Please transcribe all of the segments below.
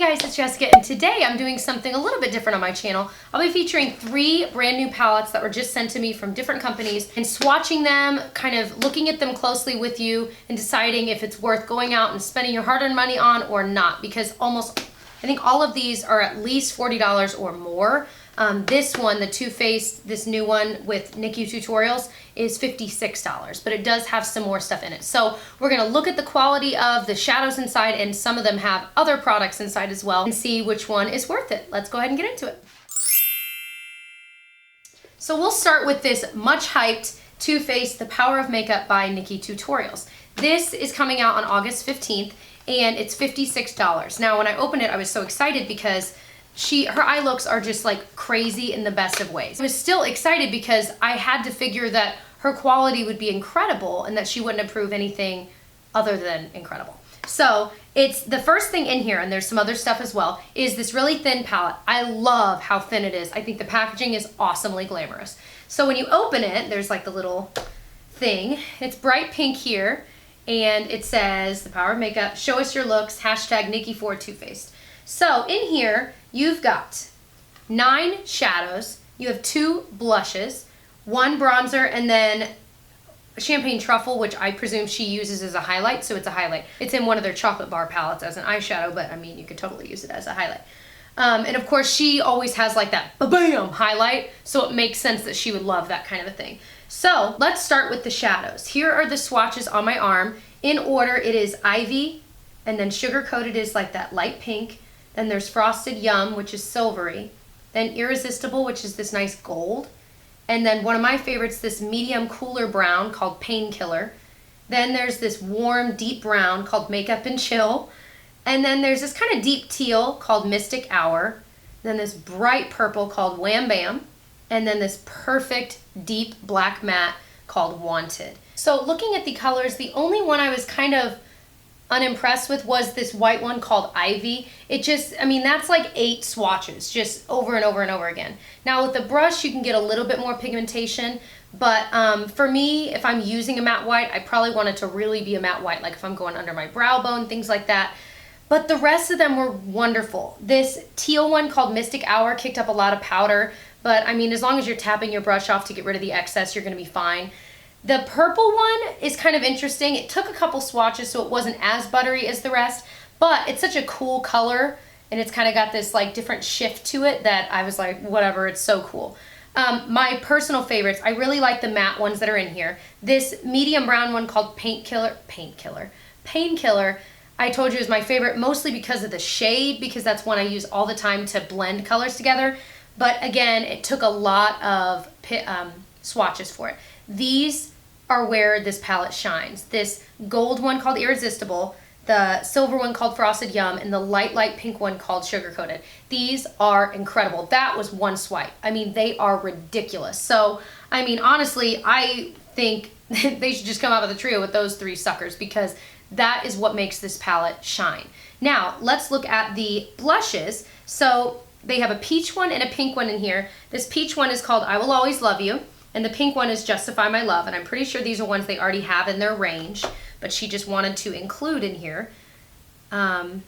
guys, it's Jessica, and today I'm doing something a little bit different on my channel. I'll be featuring 3 brand new palettes that were just sent to me from different companies and swatching them, kind of looking at them closely with you and deciding if it's worth going out and spending your hard-earned money on or not, because I think all of these are at least $40 or more. This one, the TooFaced, this new one with NikkieTutorials, is $56, but it does have some more stuff in it. So we're gonna look at the quality of the shadows inside, and some of them have other products inside as well, and see which one is worth it. Let's go ahead and get into it. So we'll start with this much hyped TooFaced The Power of Makeup by NikkieTutorials. This is coming out on August 15th, and it's $56. Now when I opened it, I was so excited because her eye looks are just like crazy in the best of ways. I was still excited because I had to figure that her quality would be incredible and that she wouldn't approve anything other than incredible. So it's the first thing in here, and there's some other stuff as well, is this really thin palette. I love how thin it is. I think the packaging is awesomely glamorous. So when you open it, there's like the little thing. It's bright pink here, and it says, The Power of Makeup, show us your looks, hashtag Nikkie for TooFaced. So in here, you've got 9 shadows, you have 2 blushes, 1 bronzer, and then Champagne Truffle, which I presume she uses as a highlight, so it's a highlight. It's in one of their chocolate bar palettes as an eyeshadow, but I mean, you could totally use it as a highlight. And of course, she always has like that ba-bam highlight, so it makes sense that she would love that kind of a thing. So let's start with the shadows. Here are the swatches on my arm. In order, it is Ivy, and then Sugar Coated is like that light pink. Then there's Frosted Yum, which is silvery. Then Irresistible, which is this nice gold. And then one of my favorites, this medium cooler brown called Painkiller. Then there's this warm deep brown called Makeup and Chill. And then there's this kind of deep teal called Mystic Hour. Then this bright purple called Wham Bam. And then this perfect deep black matte called Wanted. So looking at the colors, the only one I was kind of unimpressed with was this white one called Ivy. It just, I mean, that's like 8 swatches just over and over and over again. Now with the brush, you can get a little bit more pigmentation, but for me, if I'm using a matte white, I probably want it to really be a matte white, like if I'm going under my brow bone, things like that. But the rest of them were wonderful. This teal one called Mystic Hour kicked up a lot of powder, but I mean, as long as you're tapping your brush off to get rid of the excess, you're gonna be fine. The purple one is kind of interesting. It took a couple swatches, so it wasn't as buttery as the rest, but it's such a cool color, and it's kind of got this like different shift to it that I was like, whatever, it's so cool. My personal favorites, I really like the matte ones that are in here. This medium brown one called Painkiller, I told you is my favorite, mostly because of the shade, because that's one I use all the time to blend colors together. But again, it took a lot of swatches for it. These are where this palette shines. This gold one called Irresistible, the silver one called Frosted Yum, and the light pink one called Sugar Coated. These are incredible. That was one swipe. I mean, they are ridiculous. So, I mean, honestly, I think they should just come out with a trio with those 3 suckers, because that is what makes this palette shine. Now, let's look at the blushes. So, they have a peach one and a pink one in here. This peach one is called I Will Always Love You. And the pink one is Justify My Love, and I'm pretty sure these are ones they already have in their range, but she just wanted to include in here. Yeah,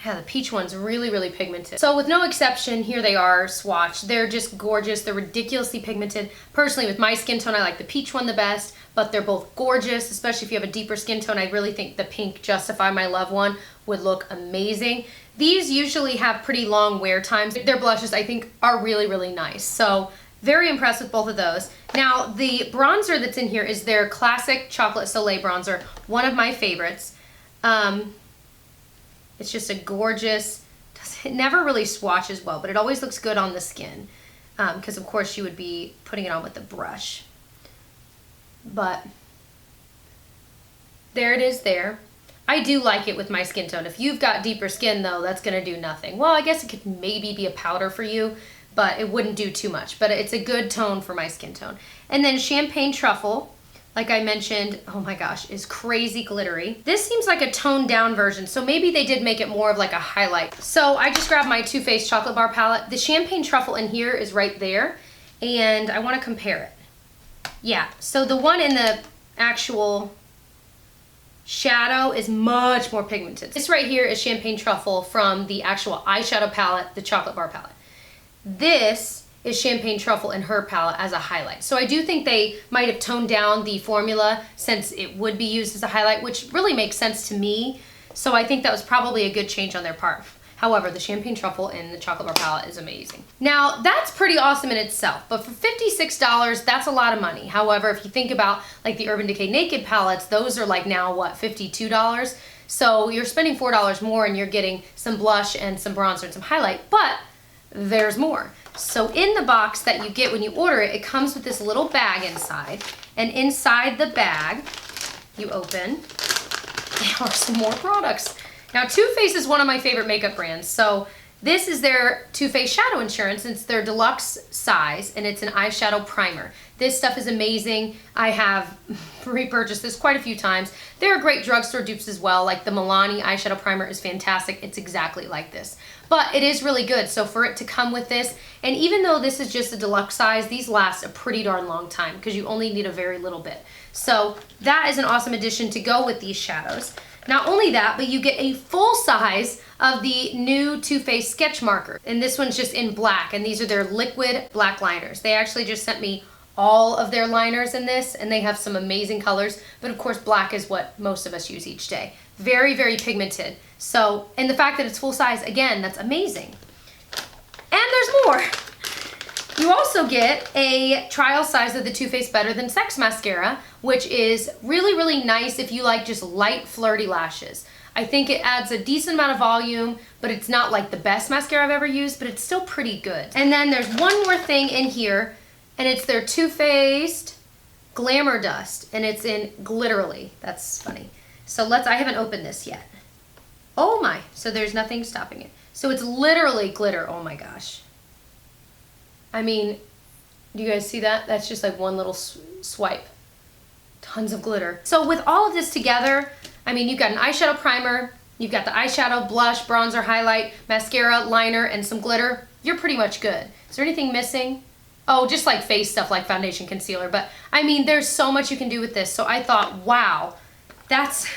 the peach one's really, really pigmented. So with no exception, here they are swatched. They're just gorgeous. They're ridiculously pigmented. Personally, with my skin tone, I like the peach one the best, but they're both gorgeous, especially if you have a deeper skin tone. I really think the pink Justify My Love one would look amazing. These usually have pretty long wear times. Their blushes, I think, are really, really nice. So very impressed with both of those. Now, the bronzer that's in here is their classic Chocolate Soleil bronzer, one of my favorites. It's just a gorgeous, it never really swatches well, but it always looks good on the skin, because of course you would be putting it on with the brush. But there it is there. I do like it with my skin tone. If you've got deeper skin though, that's gonna do nothing. Well, I guess it could maybe be a powder for you, but it wouldn't do too much. But it's a good tone for my skin tone. And then Champagne Truffle, like I mentioned, oh my gosh, is crazy glittery. This seems like a toned down version, so maybe they did make it more of like a highlight. So I just grabbed my TooFaced Chocolate Bar palette. The Champagne Truffle in here is right there, and I wanna compare it. Yeah, so the one in the actual shadow is much more pigmented. This right here is Champagne Truffle from the actual eyeshadow palette, the chocolate bar palette. This is Champagne Truffle in her palette as a highlight. So I do think they might have toned down the formula since it would be used as a highlight, which really makes sense to me. So I think that was probably a good change on their part. However, the Champagne Truffle in the chocolate bar palette is amazing. Now, that's pretty awesome in itself, but for $56, that's a lot of money. However, if you think about like the Urban Decay Naked palettes, those are like now, what, $52? So you're spending $4 more and you're getting some blush and some bronzer and some highlight, but there's more. So in the box that you get when you order it, it comes with this little bag inside, and inside the bag, you open, there are some more products. Now, Too Faced is one of my favorite makeup brands. So this is their Too Faced Shadow Insurance. It's their deluxe size, and it's an eyeshadow primer. This stuff is amazing. I have repurchased this quite a few times. There are great drugstore dupes as well. Like the Milani eyeshadow primer is fantastic. It's exactly like this. But it is really good. So for it to come with this, and even though this is just a deluxe size, these last a pretty darn long time because you only need a very little bit. So that is an awesome addition to go with these shadows. Not only that, but you get a full size of the new Too Faced sketch marker. And this one's just in black, and these are their liquid black liners. They actually just sent me all of their liners in this, and they have some amazing colors, but of course black is what most of us use each day. Very, very pigmented. So, and the fact that it's full size, again, that's amazing. And there's more. You also get a trial size of the Too Faced Better Than Sex mascara, which is really, really nice if you like just light, flirty lashes. I think it adds a decent amount of volume, but it's not like the best mascara I've ever used, but it's still pretty good. And then there's one more thing in here, and it's their Too Faced Glamour Dust, and it's in Glitterly. That's funny. So I haven't opened this yet. Oh my, so there's nothing stopping it. So it's literally glitter, oh my gosh. I mean, do you guys see that? That's just like one little swipe. Tons of glitter. So with all of this together, I mean, you've got an eyeshadow primer, you've got the eyeshadow, blush, bronzer, highlight, mascara, liner, and some glitter. You're pretty much good. Is there anything missing? Oh, just like face stuff like foundation, concealer. But I mean, there's so much you can do with this. So I thought, wow, that's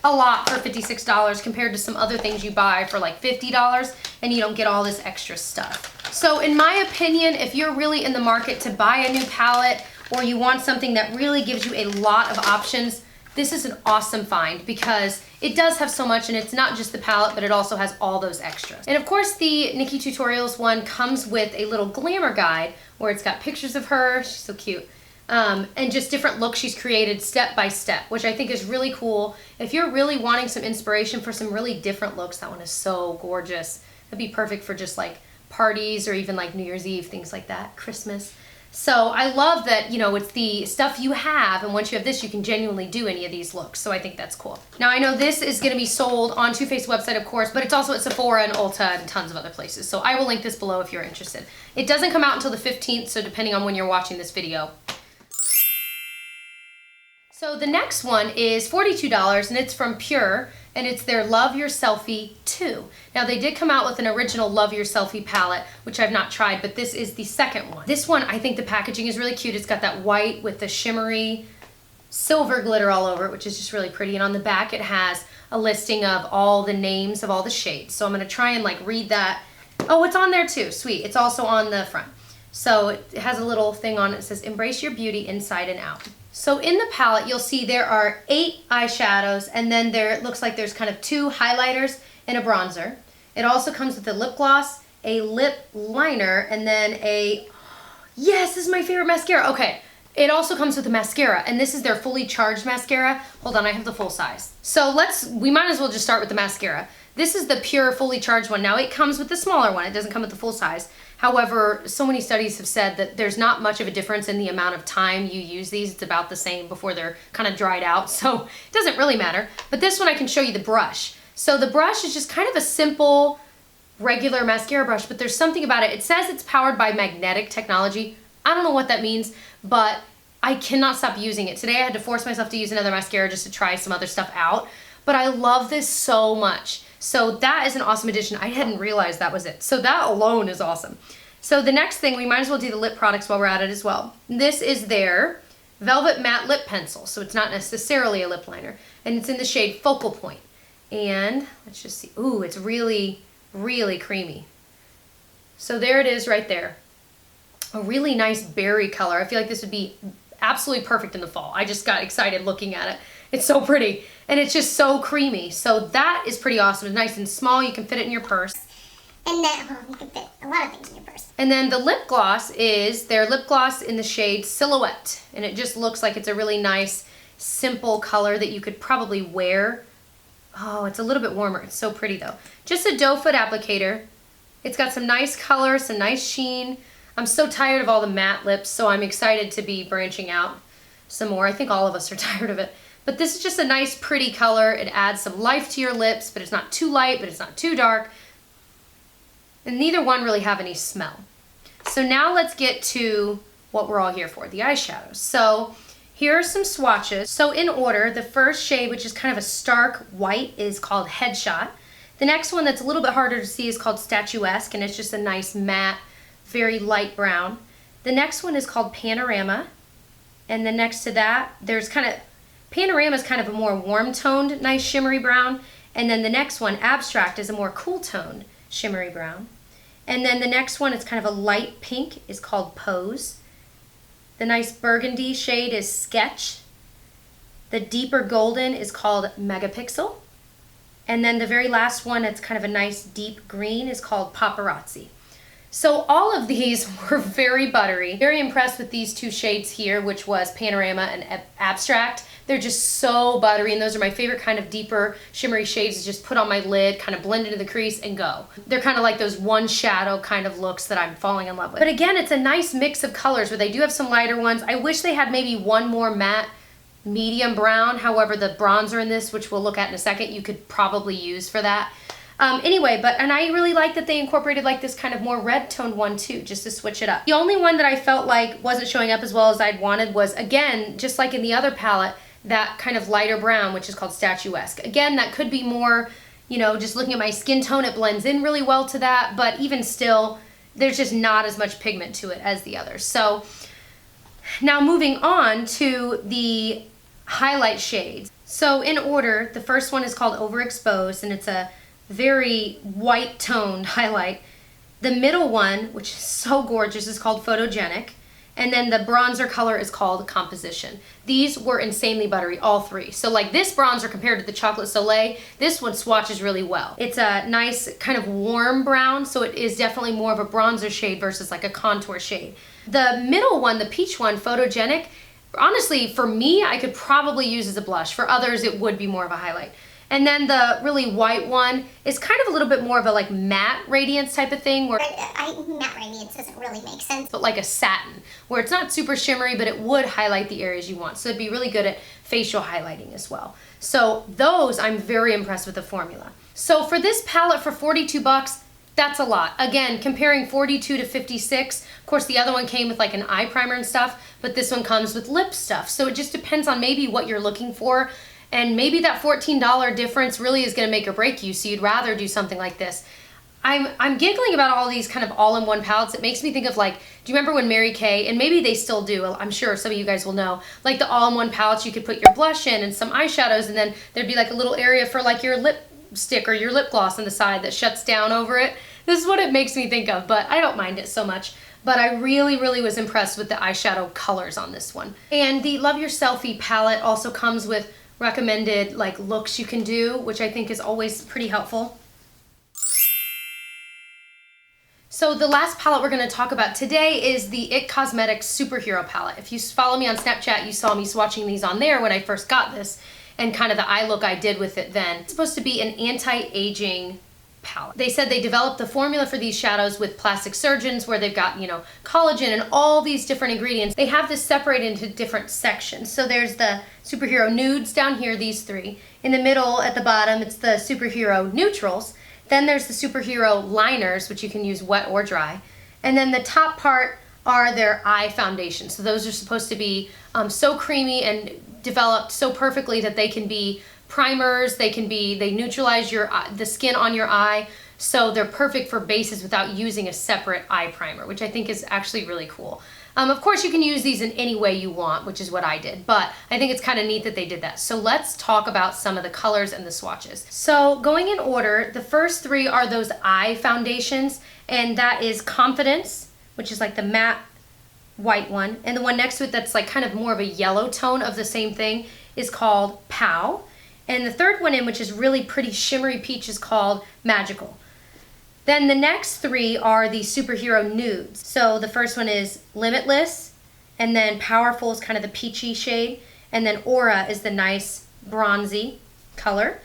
a lot for $56 compared to some other things you buy for like $50 and you don't get all this extra stuff. So in my opinion, if you're really in the market to buy a new palette or you want something that really gives you a lot of options, this is an awesome find because it does have so much, and it's not just the palette, but it also has all those extras. And of course the NikkieTutorials one comes with a little glamour guide where it's got pictures of her, she's so cute, and just different looks she's created step by step, which I think is really cool. If you're really wanting some inspiration for some really different looks, that one is so gorgeous. That'd be perfect for just like parties or even like New Year's Eve, things like that, Christmas. So I love that, you know, it's the stuff you have, and once you have this, you can genuinely do any of these looks. So I think that's cool. Now I know this is going to be sold on Too Faced website, of course, but it's also at Sephora and Ulta and tons of other places. So I will link this below if you're interested. It doesn't come out until the 15th, so depending on when you're watching this video. So the next one is $42, and it's from Pur, and it's their Love Your Selfie 2. Now they did come out with an original Love Your Selfie palette, which I've not tried, but this is the second one. This one, I think the packaging is really cute. It's got that white with the shimmery silver glitter all over it, which is just really pretty. And on the back, it has a listing of all the names of all the shades. So I'm gonna try and like read that. Oh, it's on there too, sweet. It's also on the front. So it has a little thing on it that says, embrace your beauty inside and out. So in the palette, you'll see there are 8 eyeshadows, and then it looks like there's kind of 2 highlighters and a bronzer. It also comes with a lip gloss, a lip liner, and then yes, this is my favorite mascara. Okay, it also comes with a mascara, and this is their fully charged mascara. Hold on, I have the full size. So we might as well just start with the mascara. This is the Pur fully charged one. Now it comes with the smaller one. It doesn't come with the full size. However, so many studies have said that there's not much of a difference in the amount of time you use these. It's about the same before they're kind of dried out, so it doesn't really matter. But this one I can show you the brush. So the brush is just kind of a simple, regular mascara brush, but there's something about it. It says it's powered by magnetic technology. I don't know what that means, but I cannot stop using it. Today I had to force myself to use another mascara just to try some other stuff out, but I love this so much. So that is an awesome addition. I hadn't realized that was it. So that alone is awesome. So the next thing, we might as well do the lip products while we're at it as well. This is their Velvet Matte Lip Pencil, so it's not necessarily a lip liner. And it's in the shade Focal Point. And let's just see. Ooh, it's really, really creamy. So there it is right there. A really nice berry color. I feel like this would be absolutely perfect in the fall. I just got excited looking at it. It's so pretty. And it's just so creamy. So that is pretty awesome. It's nice and small. You can fit it in your purse. And then, you can fit a lot of things in your purse. And then the lip gloss is their lip gloss in the shade Silhouette. And it just looks like it's a really nice, simple color that you could probably wear. Oh, it's a little bit warmer. It's so pretty though. Just a doe foot applicator. It's got some nice color, some nice sheen. I'm so tired of all the matte lips, so I'm excited to be branching out some more. I think all of us are tired of it. But this is just a nice, pretty color. It adds some life to your lips, but it's not too light, but it's not too dark. And neither one really have any smell. So now let's get to what we're all here for, the eyeshadows. So here are some swatches. So in order, the first shade, which is kind of a stark white, is called Headshot. The next one that's a little bit harder to see is called Statuesque, and it's just a nice matte, very light brown. The next one is called Panorama. And then next to that, there's Panorama is kind of a more warm toned, nice shimmery brown. And then the next one, Abstract, is a more cool toned shimmery brown. And then the next one is kind of a light pink, is called Pose. The nice burgundy shade is Sketch. The deeper golden is called Megapixel. And then the very last one, it's kind of a nice deep green, is called Paparazzi. So all of these were very buttery. Very impressed with these two shades here, which was Panorama and Abstract. They're just so buttery, and those are my favorite kind of deeper shimmery shades to just put on my lid, kind of blend into the crease and go. They're kind of like those one shadow kind of looks that I'm falling in love with. But again, it's a nice mix of colors where they do have some lighter ones. I wish they had maybe one more matte medium brown. However, the bronzer in this, which we'll look at in a second, you could probably use for that. Anyway, and I really like that they incorporated like this kind of more red toned one too, just to switch it up. The only one that I felt like wasn't showing up as well as I'd wanted was, again, just like in the other palette, that kind of lighter brown, which is called Statuesque. Again, that could be more, you know, just looking at my skin tone, it blends in really well to that, but even still, there's just not as much pigment to it as the others. So now moving on to the highlight shades. So in order, the first one is called Overexposed, and it's a very white toned highlight. The middle one, which is so gorgeous, is called Photogenic. And then the bronzer color is called Composition. These were insanely buttery, all three. So like this bronzer compared to the Chocolate Soleil, this one swatches really well. It's a nice kind of warm brown, so it is definitely more of a bronzer shade versus like a contour shade. The middle one, the peach one, Photogenic, honestly, for me, I could probably use as a blush. For others, it would be more of a highlight. And then the really white one is kind of a little bit more of a like matte radiance type of thing. Where matte radiance doesn't really make sense. But like a satin, where it's not super shimmery, but it would highlight the areas you want. So it'd be really good at facial highlighting as well. So those, I'm very impressed with the formula. So for this palette for 42 bucks, that's a lot. Again, comparing 42 to 56, of course the other one came with like an eye primer and stuff, but this one comes with lip stuff. So it just depends on maybe what you're looking for. And maybe that $14 difference really is gonna make or break you, so you'd rather do something like this. I'm giggling about all these kind of all-in-one palettes. It makes me think of like, do you remember when Mary Kay, and maybe they still do, I'm sure some of you guys will know, like the all-in-one palettes, you could put your blush in and some eyeshadows, and then there'd be like a little area for like your lipstick or your lip gloss on the side that shuts down over it. This is what it makes me think of, but I don't mind it so much. But I really, really was impressed with the eyeshadow colors on this one. And the Love Your Selfie palette also comes with recommended like looks you can do, which I think is always pretty helpful. So the last palette we're going to talk about today is the IT Cosmetics Superhero palette. If you follow me on Snapchat, you saw me swatching these on there when I first got this, and kind of the eye look I did with it then. It's supposed to be an anti-aging palette. They said they developed the formula for these shadows with plastic surgeons, where they've got, you know, collagen and all these different ingredients. They have this separated into different sections. So there's the superhero nudes down here, these three. In the middle at the bottom, it's the superhero neutrals. Then there's the superhero liners, which you can use wet or dry. And then the top part are their eye foundations. So those are supposed to be so creamy and developed so perfectly that they can be primers, they neutralize the skin on your eye, so they're perfect for bases without using a separate eye primer, which I think is actually really cool. Of course, you can use these in any way you want, which is what I did, but I think it's kind of neat that they did that. So let's talk about some of the colors and the swatches. So going in order, the first three are those eye foundations, and that is Confidence, which is like the matte white one, and the one next to it that's like kind of more of a yellow tone of the same thing is called Pow, and the third one in, which is really pretty shimmery peach, is called Magical. Then the next three are the superhero nudes. So the first one is Limitless, and then Powerful is kind of the peachy shade, and then Aura is the nice bronzy color.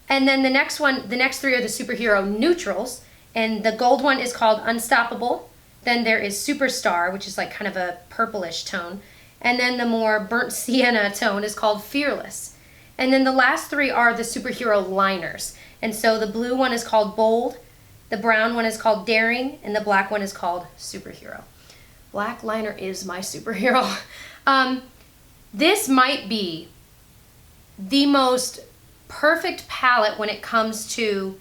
And then the next three are the superhero neutrals, and the gold one is called Unstoppable. Then there is Superstar, which is like kind of a purplish tone. And then the more burnt sienna tone is called Fearless. And then the last three are the superhero liners. And so the blue one is called Bold, the brown one is called Daring, and the black one is called Superhero. Black liner is my superhero. This might be the most perfect palette when it comes to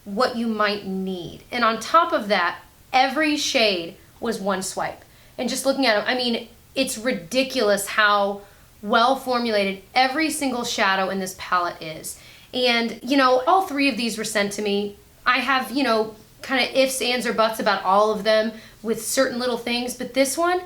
what you might need. And on top of that, every shade was one swipe. And just looking at them, I mean, it's ridiculous how well formulated every single shadow in this palette is. And, you know, all three of these were sent to me. I have, you know, kind of ifs, ands, or buts about all of them with certain little things, but this one,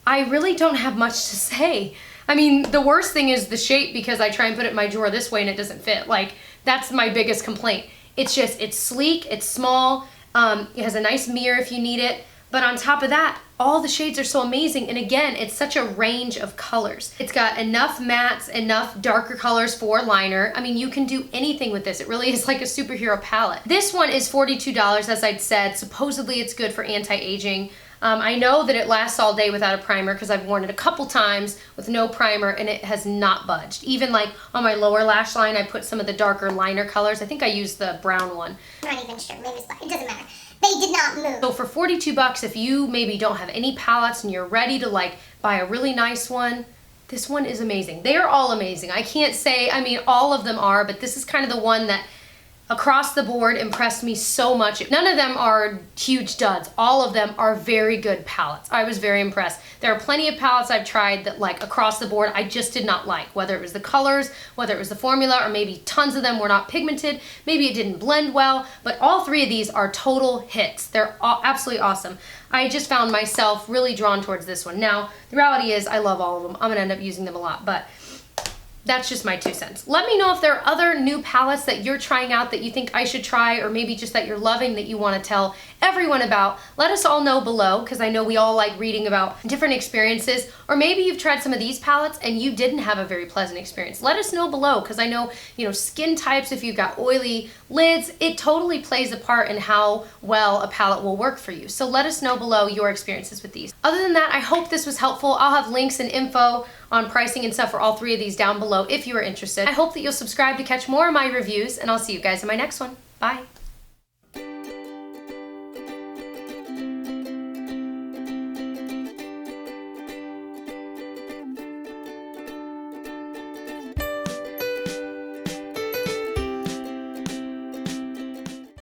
I really don't have much to say. I mean, the worst thing is the shape, because I try and put it in my drawer this way and it doesn't fit. Like, that's my biggest complaint. It's just, it's sleek, it's small, it has a nice mirror if you need it, but on top of that, all the shades are so amazing, and again, it's such a range of colors. It's got enough mattes, enough darker colors for liner. I mean, you can do anything with this. It really is like a superhero palette. This one is $42, as I'd said. Supposedly it's good for anti-aging. I know that it lasts all day without a primer because I've worn it a couple times with no primer and it has not budged. Even like on my lower lash line, I put some of the darker liner colors. I think I used the brown one. I'm not even sure. Maybe it's black. It doesn't matter. They did not move. So for 42 bucks, if you maybe don't have any palettes and you're ready to like buy a really nice one, this one is amazing. They are all amazing. I can't say, I mean, all of them are, but this is kind of the one that across the board impressed me so much. None of them are huge duds. All of them are very good palettes. I was very impressed. There are plenty of palettes I've tried that like across the board I just did not like, whether it was the colors, whether it was the formula, or maybe tons of them were not pigmented, maybe it didn't blend well, but all three of these are total hits. They're absolutely awesome. I just found myself really drawn towards this one. Now, the reality is I love all of them. I'm gonna end up using them a lot, but that's just my 2 cents. Let me know if there are other new palettes that you're trying out that you think I should try, or maybe just that you're loving that you want to tell everyone about. Let us all know below, because I know we all like reading about different experiences. Or maybe you've tried some of these palettes and you didn't have a very pleasant experience. Let us know below, because I know, you know, skin types, if you've got oily lids, it totally plays a part in how well a palette will work for you. So let us know below your experiences with these. Other than that, I hope this was helpful. I'll have links and info on pricing and stuff for all three of these down below if you are interested. I hope that you'll subscribe to catch more of my reviews, and I'll see you guys in my next one. Bye.